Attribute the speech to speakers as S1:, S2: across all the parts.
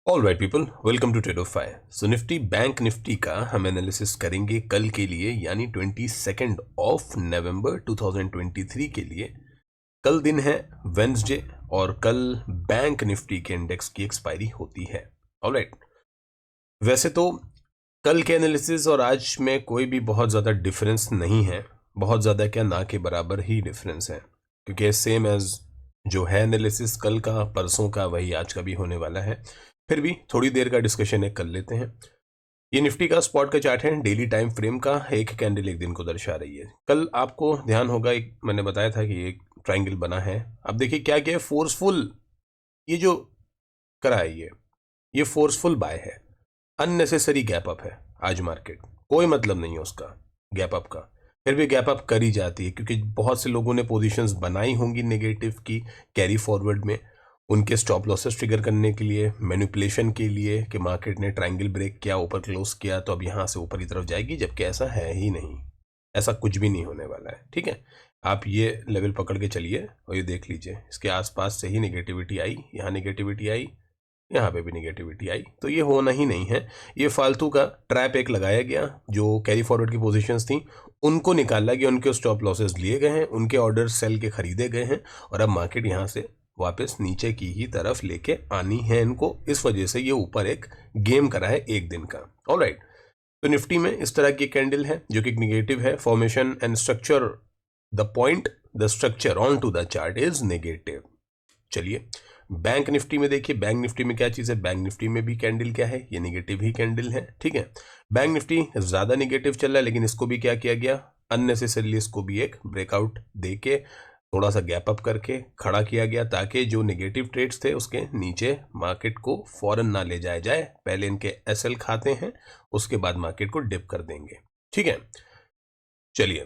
S1: All right people, welcome to Tradeofy. So Nifty bank Nifty का हम analysis करेंगे कल के लिए, यानी 22 ऑफ नवंबर 2023 के लिए। कल दिन है वेंसडे और कल बैंक निफ्टी के इंडेक्स की एक्सपायरी होती है। ऑल राइट, वैसे तो कल के एनालिसिस और आज में कोई भी बहुत ज़्यादा डिफरेंस नहीं है, बहुत ज़्यादा क्या ना के बराबर ही डिफरेंस है, क्योंकि सेम एज जो है एनालिसिस कल का परसों का वही आज का भी होने वाला है। फिर भी थोड़ी देर का डिस्कशन एक कर लेते हैं। ये निफ्टी का स्पॉट का चार्ट है, डेली टाइम फ्रेम का। एक कैंडल एक दिन को दर्शा रही है। कल आपको ध्यान होगा, एक मैंने बताया था कि एक ट्राइंगल बना है। अब देखिए क्या क्या है, फोर्सफुल ये जो करा है ये फोर्सफुल बाय है, अननेसेसरी गैप अप है। आज मार्केट कोई मतलब नहीं है उसका गैप अप का, फिर भी गैप अप करी जाती है क्योंकि बहुत से लोगों ने पोजीशंस बनाई होंगी नेगेटिव की कैरी फॉरवर्ड में, उनके स्टॉप लॉसेस ट्रिगर करने के लिए, मैनिपुलेशन के लिए कि मार्केट ने ट्रायंगल ब्रेक किया, ऊपर क्लोज किया तो अब यहां से ऊपर की तरफ जाएगी, जबकि ऐसा है ही नहीं। ऐसा कुछ भी नहीं होने वाला है। ठीक है, आप ये लेवल पकड़ के चलिए और ये देख लीजिए, इसके आसपास से ही नेगेटिविटी आई, यहाँ नेगेटिविटी आई, यहाँ पे भी निगेटिविटी आई, तो ये होना ही नहीं है। ये फालतू का ट्रैप एक लगाया गया, जो कैरी फॉरवर्ड की पोजीशंस थी उनको निकाला गया, उनके स्टॉप लॉसेस लिए गए हैं, उनके ऑर्डर सेल के खरीदे गए हैं और अब मार्केट यहाँ से वापस नीचे की ही तरफ लेके आनी है इनको। इस वजह से ये ऊपर एक गेम करा है एक दिन का। ऑलराइट, तो निफ्टी में इस तरह की कैंडल है जो कि निगेटिव है। Formation and structure, the point the structure on to the chart is negative. चलिए बैंक निफ्टी में देखिए, बैंक निफ्टी में क्या चीज़ है, बैंक निफ्टी में भी कैंडल क्या है, ये निगेटिव ही कैंडल है। ठीक है, बैंक निफ्टी ज़्यादा निगेटिव चल रहा है, लेकिन इसको भी क्या किया गया, अननेसेसरली इसको भी एक ब्रेकआउट दे के थोड़ा सा गैप अप करके खड़ा किया गया, ताकि जो नेगेटिव ट्रेड्स थे उसके नीचे मार्केट को फौरन ना ले जाया जाए। पहले इनके एसएल खाते हैं, उसके बाद मार्केट को डिप कर देंगे। ठीक है, चलिए,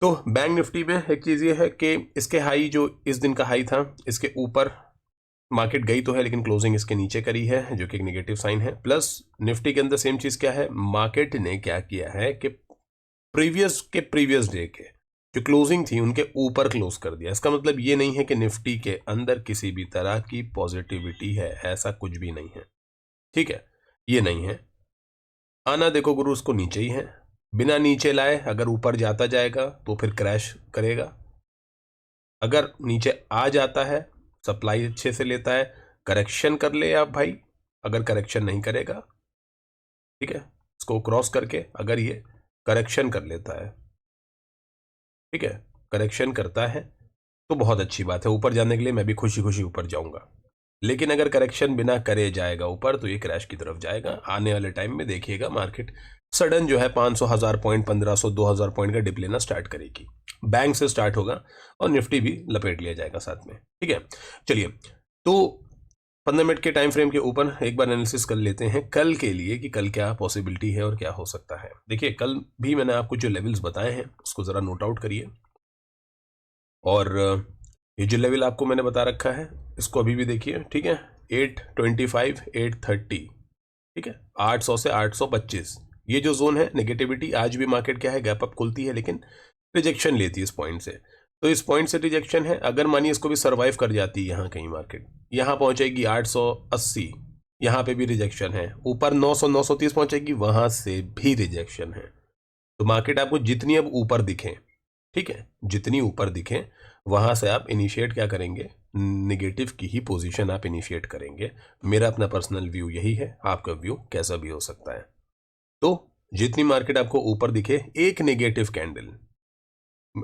S1: तो बैंक निफ्टी में एक चीज़ ये है कि इसके हाई, जो इस दिन का हाई था, इसके ऊपर मार्केट गई तो है, लेकिन क्लोजिंग इसके नीचे करी है, जो कि एक नेगेटिव साइन है। प्लस निफ्टी के अंदर सेम चीज़ क्या है, मार्केट ने क्या किया है कि प्रीवियस डे के जो क्लोजिंग थी उनके ऊपर क्लोज कर दिया। इसका मतलब ये नहीं है कि निफ्टी के अंदर किसी भी तरह की पॉजिटिविटी है, ऐसा कुछ भी नहीं है। ठीक है, ये नहीं है। आना देखो गुरु, उसको नीचे ही है, बिना नीचे लाए अगर ऊपर जाता जाएगा तो फिर क्रैश करेगा। अगर नीचे आ जाता है, सप्लाई अच्छे से लेता है, करेक्शन कर ले आप भाई। अगर करेक्शन नहीं करेगा, ठीक है, इसको क्रॉस करके अगर ये करेक्शन कर लेता है, ठीक है, करेक्शन करता है तो बहुत अच्छी बात है, ऊपर जाने के लिए मैं भी खुशी खुशी ऊपर जाऊंगा। लेकिन अगर करेक्शन बिना करे जाएगा ऊपर तो ये क्रैश की तरफ जाएगा। आने वाले टाइम में देखिएगा मार्केट सडन जो है 500, 1000 पॉइंट, 1500, 2000 पॉइंट का डिप लेना स्टार्ट करेगी। बैंक से स्टार्ट होगा और निफ्टी भी लपेट लिया जाएगा साथ में। ठीक है, चलिए, तो 15 मिनट के टाइम फ्रेम के ऊपर एक बार एनालिसिस कर लेते हैं कल के लिए कि कल क्या पॉसिबिलिटी है और क्या हो सकता है। देखिए, कल भी मैंने आपको जो लेवल्स बताए हैं उसको ज़रा नोट आउट करिए, और ये जो लेवल आपको मैंने बता रखा है इसको अभी भी देखिए। ठीक है, 825, 830, ठीक है, 800 से 825, ये जो जोन है नेगेटिविटी, आज भी मार्केट क्या है, गैप अप खुलती है लेकिन रिजेक्शन लेती है इस पॉइंट से। तो इस पॉइंट से रिजेक्शन है, अगर मानिए इसको भी सर्वाइव कर जाती है, यहाँ कहीं मार्केट यहाँ पहुंचेगी 880, यहाँ पे भी रिजेक्शन है, ऊपर 900, 930 पहुंचेगी, वहां से भी रिजेक्शन है। तो मार्केट आपको जितनी अब ऊपर दिखे, ठीक है, जितनी ऊपर दिखे वहां से आप इनिशिएट क्या करेंगे, निगेटिव की ही पोजीशन आप इनिशिएट करेंगे। मेरा अपना पर्सनल व्यू यही है, आपका व्यू कैसा भी हो सकता है। तो जितनी मार्केट आपको ऊपर दिखे, एक नेगेटिव कैंडल,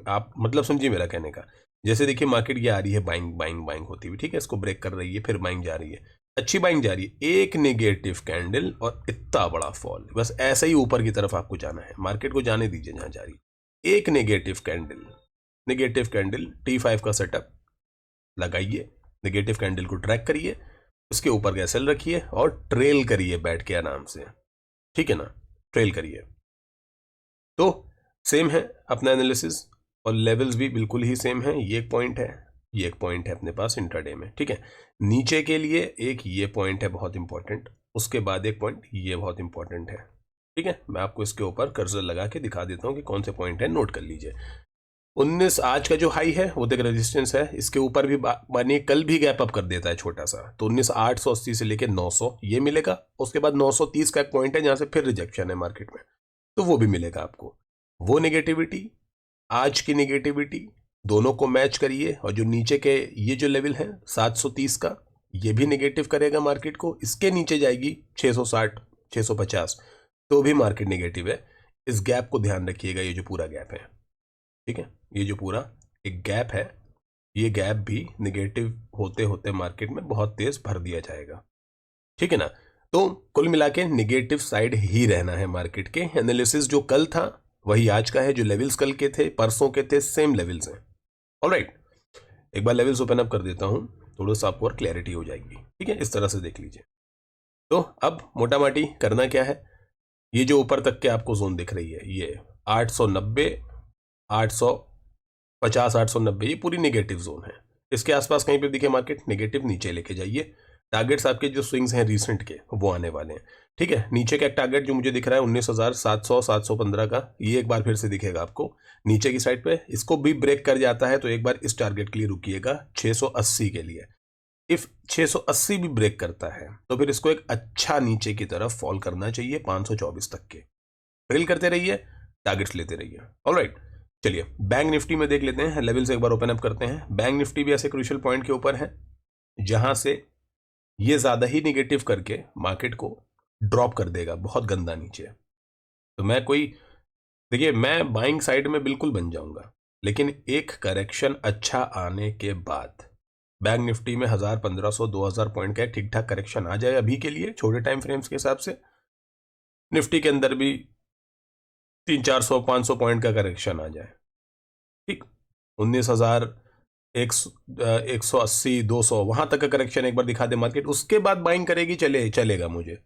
S1: आप मतलब समझिए मेरा कहने का, जैसे देखिए मार्केट ये आ रही है बाइंग बाइंग बाइंग होती हुई, ठीक है, इसको ब्रेक कर रही है, फिर बाइंग जा रही है, अच्छी बाइंग जा रही है, एक नेगेटिव कैंडल और इतना बड़ा फॉल, बस ऐसे ही ऊपर की तरफ आपको जाना है, मार्केट को जाने दीजिए जहां जा रही है। एक negative candle, negative candle T5 का सेटअप लगाइए, नेगेटिव कैंडल को ट्रैक करिए, उसके ऊपर का एसएल रखिए और ट्रेल करिए बैठ के आराम से। ठीक है ना, ट्रेल करिए। तो सेम है अपना एनालिसिस और लेवल्स भी बिल्कुल ही सेम है। ये एक पॉइंट है, ये एक पॉइंट है अपने पास इंट्राडे में। ठीक है, नीचे के लिए एक ये पॉइंट है बहुत इंपॉर्टेंट, उसके बाद एक पॉइंट ये बहुत इंपॉर्टेंट है। ठीक है, मैं आपको इसके ऊपर कर्सर लगा के दिखा देता हूँ कि कौन से पॉइंट है, नोट कर लीजिए। 19 आज का जो हाई है वो देख रेजिस्टेंस है, इसके ऊपर भी मानिए कल भी गैप अप कर देता है छोटा सा, तो 19,880 से लेके 900 ये मिलेगा। उसके बाद 930 का एक पॉइंट है जहां से फिर रिजेक्शन है मार्केट में, तो वो भी मिलेगा आपको। वो नेगेटिविटी, आज की नेगेटिविटी, दोनों को मैच करिए, और जो नीचे के ये जो लेवल है 730 का, ये भी नेगेटिव करेगा मार्केट को। इसके नीचे जाएगी 660 650, तो भी मार्केट नेगेटिव है। इस गैप को ध्यान रखिएगा, ये जो पूरा गैप है, ठीक है, ये जो पूरा एक गैप है, ये गैप भी नेगेटिव होते होते मार्केट में बहुत तेज भर दिया जाएगा, ठीक है ना। तो कुल मिला के नेगेटिव साइड ही रहना है मार्केट के। एनालिसिस जो कल था वही आज का है, जो लेवल्स कल के थे परसों के थे सेम लेवल्स हैं। ऑलराइट, एक बार लेवल्स ओपन अप कर देता हूं, थोड़ा सा आपको और क्लैरिटी हो जाएगी, ठीक है, इस तरह से देख लीजिए। तो अब मोटा माटी करना क्या है, ये जो ऊपर तक के आपको जोन दिख रही है, ये 890 850 890, ये पूरी नेगेटिव जोन है। इसके आसपास कहीं पे दिखे मार्केट नेगेटिव, नीचे लेके जाइए। टारगेट्स आपके जो स्विंग्स हैं रिसेंट के वो आने वाले हैं, ठीक है। नीचे का एक टारगेट जो मुझे दिख रहा है 19,700 715 का, ये एक बार फिर से दिखेगा आपको नीचे की साइड पे। इसको भी ब्रेक कर जाता है तो एक बार इस टारगेट के लिए रुकिएगा 680 के लिए। इफ 680 भी ब्रेक करता है तो फिर इसको एक अच्छा नीचे की तरफ फॉल करना चाहिए 524 तक के। ट्रेल करते रहिए, टारगेट्स लेते रहिए। ऑलराइट, चलिए बैंक निफ्टी में देख लेते हैं, लेवल से एक बार ओपन अप करते हैं। बैंक निफ्टी भी ऐसे क्रूशियल पॉइंट के ऊपर है जहां से ये ज्यादा ही निगेटिव करके मार्केट को ड्रॉप कर देगा बहुत गंदा नीचे। तो मैं देखिए मैं बाइंग साइड में बिल्कुल बन जाऊंगा, लेकिन एक करेक्शन अच्छा आने के बाद बैंक निफ्टी में 1000 1500 2000 पॉइंट का एक ठीक ठाक करेक्शन आ जाए अभी के लिए छोटे टाइम फ्रेम्स के हिसाब से, निफ्टी के अंदर भी 300 400 500 पॉइंट का करेक्शन आ जाए, ठीक, 19,000 180 200 वहां तक का करेक्शन एक बार दिखा दे मार्केट, उसके बाद बाइंग करेगी चलेगा मुझे,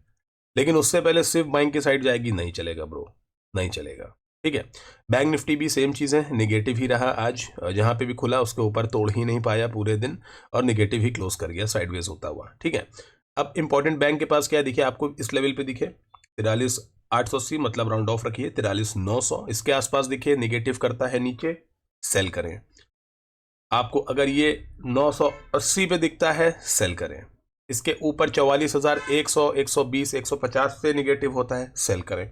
S1: लेकिन उससे पहले सिर्फ बाइंग की साइड जाएगी नहीं चलेगा ब्रो, नहीं चलेगा, ठीक है। बैंक निफ्टी भी सेम चीज़ है, निगेटिव ही रहा आज, जहां पे भी खुला उसके ऊपर तोड़ ही नहीं पाया पूरे दिन और निगेटिव ही क्लोज कर गया साइडवेज होता हुआ, ठीक है। अब इंपॉर्टेंट बैंक के पास क्या दिखे आपको, इस लेवल पे दिखे 43,880, मतलब राउंड ऑफ रखिए 43,900, इसके आसपास दिखे निगेटिव करता है नीचे, सेल करें। आपको अगर ये 980 पे दिखता है सेल करें, इसके ऊपर 44,100 120 150 से निगेटिव होता है सेल करें।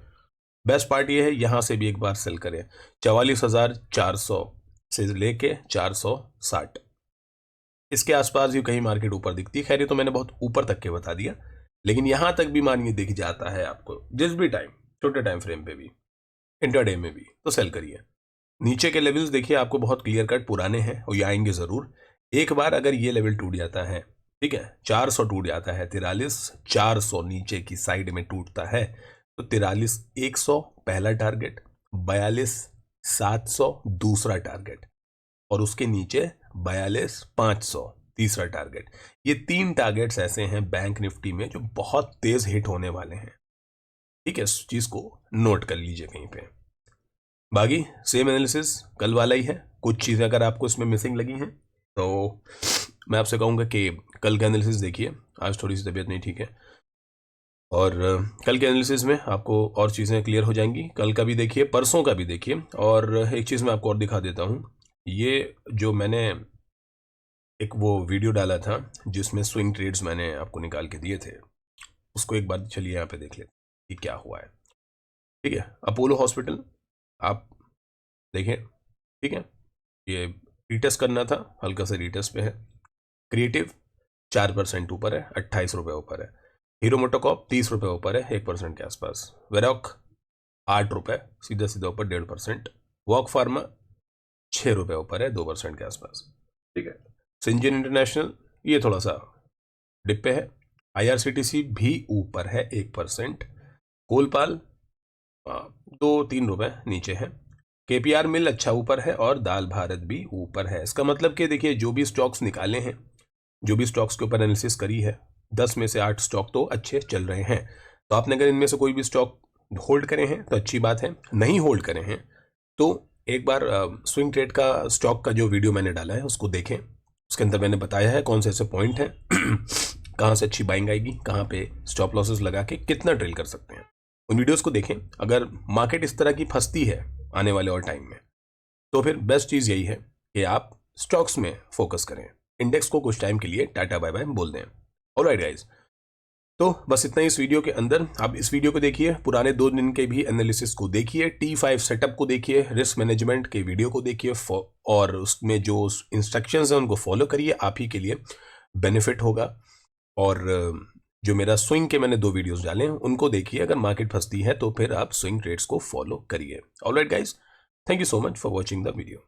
S1: बेस्ट पार्ट ये है यहां से भी एक बार सेल करें 44,400 से लेके 460, इसके आसपास भी कहीं मार्केट ऊपर दिखती है। खैर ये तो मैंने बहुत ऊपर तक के बता दिया, लेकिन यहां तक भी मानिए दिख जाता है आपको जिस भी टाइम, छोटे टाइम फ्रेम पे भी, इंटरडे में भी, तो सेल करिए। नीचे के लेवल्स देखिए आपको बहुत क्लियर कट पुराने हैं और ये आएंगे जरूर। एक बार अगर ये लेवल टूट जाता है, ठीक है, 400 टूट जाता है, 43,400 नीचे की साइड में टूटता है, तो 43,100 पहला टारगेट, 42,700 दूसरा टारगेट, और उसके नीचे 42,500 तीसरा टारगेट। ये 3 टारगेट्स ऐसे हैं बैंक निफ्टी में जो बहुत तेज हिट होने वाले हैं, ठीक है, इस चीज को नोट कर लीजिए कहीं पे। बाकी सेम एनालिसिस कल वाला ही है, कुछ चीज़ें अगर आपको इसमें मिसिंग लगी हैं तो मैं आपसे कहूँगा कि कल का एनालिसिस देखिए, आज थोड़ी सी तबीयत नहीं ठीक है, और कल के एनालिसिस में आपको और चीज़ें क्लियर हो जाएंगी। कल का भी देखिए, परसों का भी देखिए, और एक चीज़ मैं आपको और दिखा देता हूँ, ये जो मैंने एक वो वीडियो डाला था जिसमें स्विंग ट्रेड्स मैंने आपको निकाल के दिए थे, उसको एक बार चलिए यहाँ पे देख लेते कि क्या हुआ है, ठीक है। अपोलो हॉस्पिटल आप देखें, ठीक है, ये रीटेस्ट करना था, हल्का सा रीटेस्ट पे है। क्रिएटिव 4% ऊपर है, 28 रुपये ऊपर है। हीरो मोटोकॉप 30 रुपये ऊपर है, 1% के आसपास। वेरॉक 8 रुपये, सीधा सीधा ऊपर 1.5%। वॉक फार्मा 6 रुपये ऊपर है, 2% के आसपास, ठीक है। सिंजन इंटरनेशनल ये थोड़ा सा डिप पे है। IRCTC भी ऊपर है 1%। कोलपाल 2-3 रुपये नीचे है। KPR मिल अच्छा ऊपर है और दाल भारत भी ऊपर है। इसका मतलब कि देखिए जो भी स्टॉक्स निकाले हैं, जो भी स्टॉक्स के ऊपर एनालिसिस करी है, 10 में से 8 स्टॉक तो अच्छे चल रहे हैं। तो आपने अगर इनमें से कोई भी स्टॉक होल्ड करे हैं तो अच्छी बात है, नहीं होल्ड करे हैं तो एक बार स्विंग ट्रेड का स्टॉक का जो वीडियो मैंने डाला है उसको देखें। उसके अंदर मैंने बताया है कौन से ऐसे पॉइंट हैं कहाँ से अच्छी बाइंग आएगी, कहाँ पे स्टॉप लॉसेस लगा के कितना ड्रिल कर सकते हैं, उन वीडियोस को देखें। अगर मार्केट इस तरह की फंसती है आने वाले और टाइम में तो फिर बेस्ट चीज़ यही है कि आप स्टॉक्स में फोकस करें, इंडेक्स को कुछ टाइम के लिए टाटा बाय बाय बोल दें। ऑलराइट गाइस, तो बस इतना ही इस वीडियो के अंदर। आप इस वीडियो को देखिए, पुराने 2 दिन के भी एनालिसिस को देखिए, T5 सेटअप को देखिए, रिस्क मैनेजमेंट के वीडियो को देखिए, और उसमें जो इंस्ट्रक्शंस हैं उनको फॉलो करिए, आप ही के लिए बेनिफिट होगा। और जो मेरा स्विंग के मैंने 2 वीडियोस डाले हैं उनको देखिए, अगर मार्केट फंसती है तो फिर आप स्विंग ट्रेड्स को फॉलो करिए। Alright guys, thank you so much for watching the video.